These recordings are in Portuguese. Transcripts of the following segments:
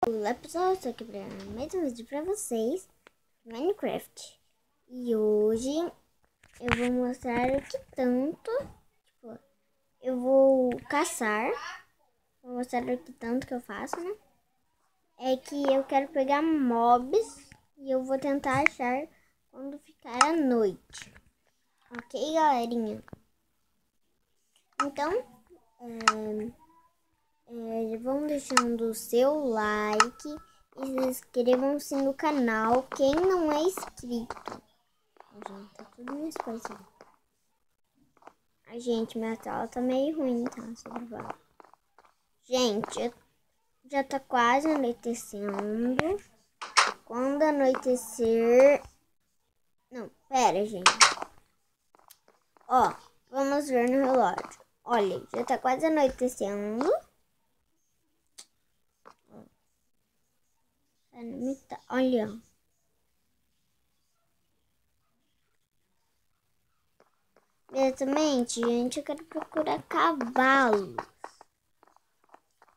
Olá pessoal, estou aqui para mais um vídeo para vocês, Minecraft. E hoje eu vou mostrar o que tanto, eu vou caçar, vou mostrar o que tanto que eu faço, né? É que eu quero pegar mobs e eu vou tentar achar quando ficar a noite. Ok, galerinha? Então, vão deixando o seu like e se inscrevam-se no canal quem não é inscrito. Gente, tá tudo minhas coisas. Ai, gente, minha tela tá meio ruim, tá? Gente, já tá quase anoitecendo. Quando anoitecer... Não, pera, gente. Ó, vamos ver no relógio. Olha, já tá quase anoitecendo. Olha. Exatamente, gente, eu quero procurar cavalos.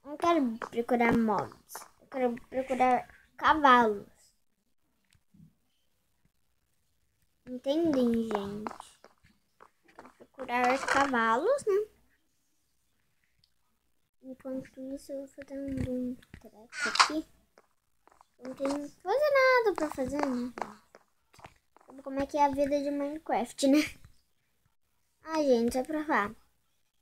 Não quero procurar mobs. Eu quero procurar cavalos. Entendem, gente? Quero procurar cavalos, né? Enquanto isso, eu vou fazendo um treco aqui. Não tem quase nada pra fazer, né? Sabe como é que é a vida de Minecraft, né? Ah, gente, só pra falar.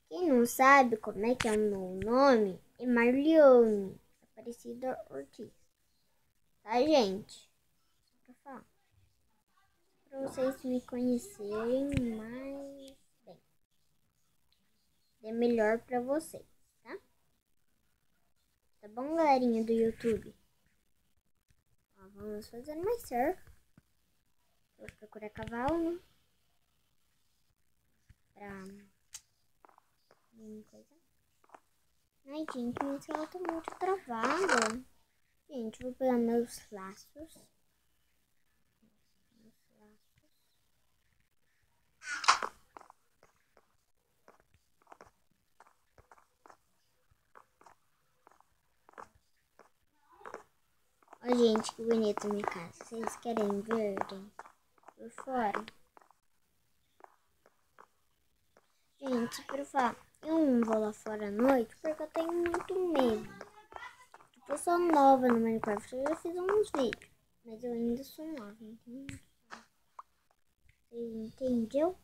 Quem não sabe como é que é o meu nome é Marlione Aparecida Ortiz. Tá, gente? Só pra falar. Pra vocês me conhecerem mais bem. É melhor pra vocês, tá? Tá bom, galerinha do YouTube? Ó, vamos fazer mais surf. Vou procurar cavalo, né? Pra... coisa. Ai, gente, minha tela tá muito travada. Gente, vou pegar meus laços. Ó, gente, que bonita minha casa. Vocês querem ver, gente? Por fora. Gente, por falar, eu não vou lá fora à noite porque eu tenho muito medo. Tipo, eu sou nova no Minecraft, eu já fiz uns vídeos. Mas eu ainda sou nova, entendeu? Vocês entenderam?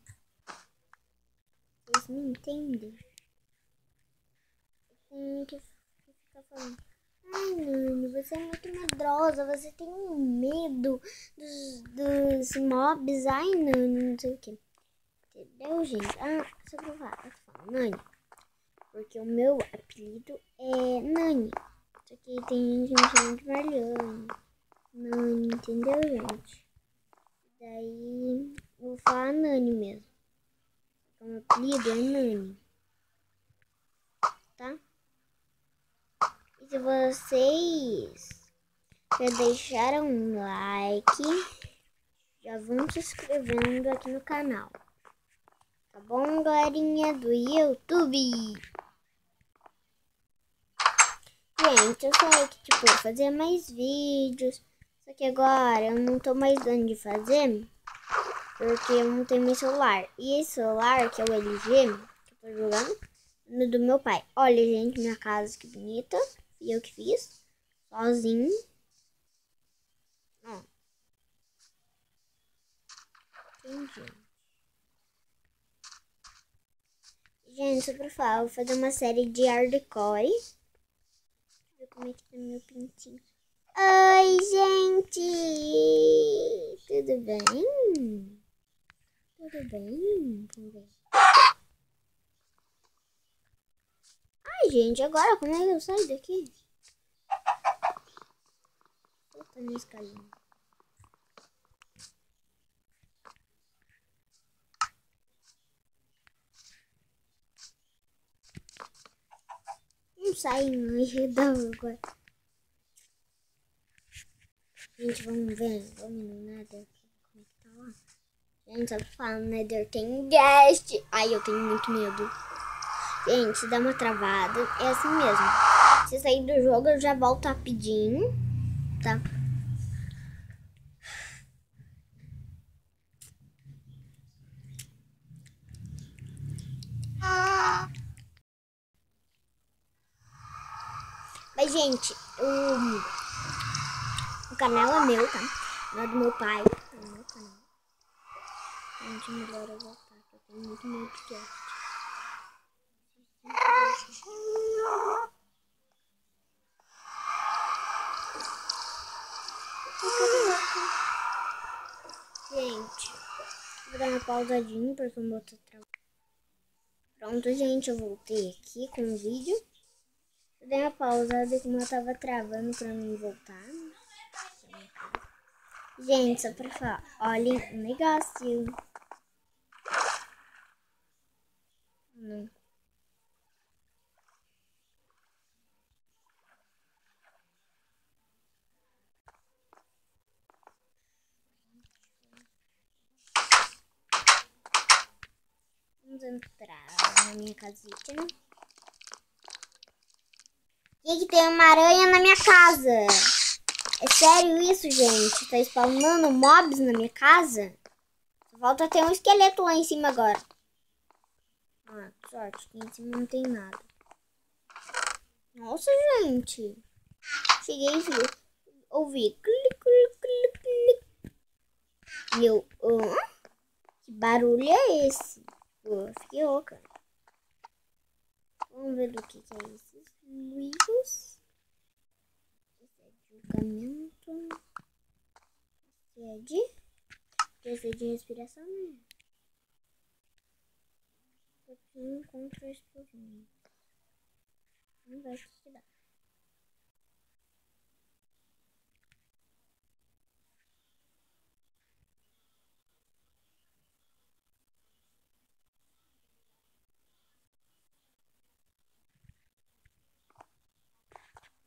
Vocês me entendem? Tem que ficar falando. Ai, Nani, você é muito medrosa, você tem medo dos mobs. Ai, Nani, não sei o que. Entendeu, gente? Ah, só pra falar, eu falo Nani. Porque o meu apelido é Nani. Só que tem gente que me chama de Mariana. Nani, entendeu, gente? Daí, eu vou falar Nani mesmo. O meu apelido é Nani. Tá? E se vocês já deixaram um like, já vão se inscrevendo aqui no canal. Tá bom, galerinha do YouTube? Gente, eu sei que, tipo, eu fazia mais vídeos. Só que agora eu não tô mais dando de fazer. Porque eu não tenho meu celular. E esse celular, que é o LG, que eu tô jogando, no do meu pai. Olha, gente, minha casa, que bonita. E eu que fiz. Sozinho. Ó. Entendi. Gente, só pra falar, eu vou fazer uma série de hardcore. Deixa eu ver como é que tá meu pintinho. Oi, gente! Tudo bem? Tudo bem? Vamos ver. Ai, gente, agora como é que eu saio daqui? Eu tô na escalinha. Não sai mais da água. Gente, vamos ver. Vamos no Nether. Como é que tá lá? Gente, só pra falar, no Nether tem guest. Ai, eu tenho muito medo. Gente, dá uma travada. É assim mesmo. Se sair do jogo, eu já volto rapidinho. Tá? Mas, gente, o canal é meu, tá? Não é do meu pai. É o meu canal. Gente, melhor eu voltar, que eu tenho muito medo de Gente, vou dar uma pausadinha porque o meu tá travando. Pronto, gente, eu voltei aqui com o vídeo. Eu dei uma pausada como eu tava travando pra não voltar. Gente, só pra falar, olhem o negócio. Não. Vamos entrar na minha casita, né? Que tem uma aranha na minha casa? É sério isso, gente? Tá spawnando mobs na minha casa? Só falta ter um esqueleto lá em cima agora. Ah, que sorte, aqui em cima não tem nada. Nossa, gente. Cheguei e vi. Ouvi. Clic, clic, clic, clic. E eu... que barulho é esse? Pô, fiquei louca. Vamos ver do que é esses livros. Esse é de julgamento. Esse é de respiração, né? Pouquinho contra a explosão. Vamos ver o que dá.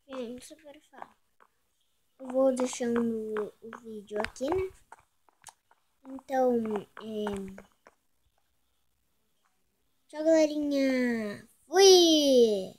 Gente, super fácil. Eu vou deixando o vídeo aqui, né? Então, tchau, galerinha. Fui!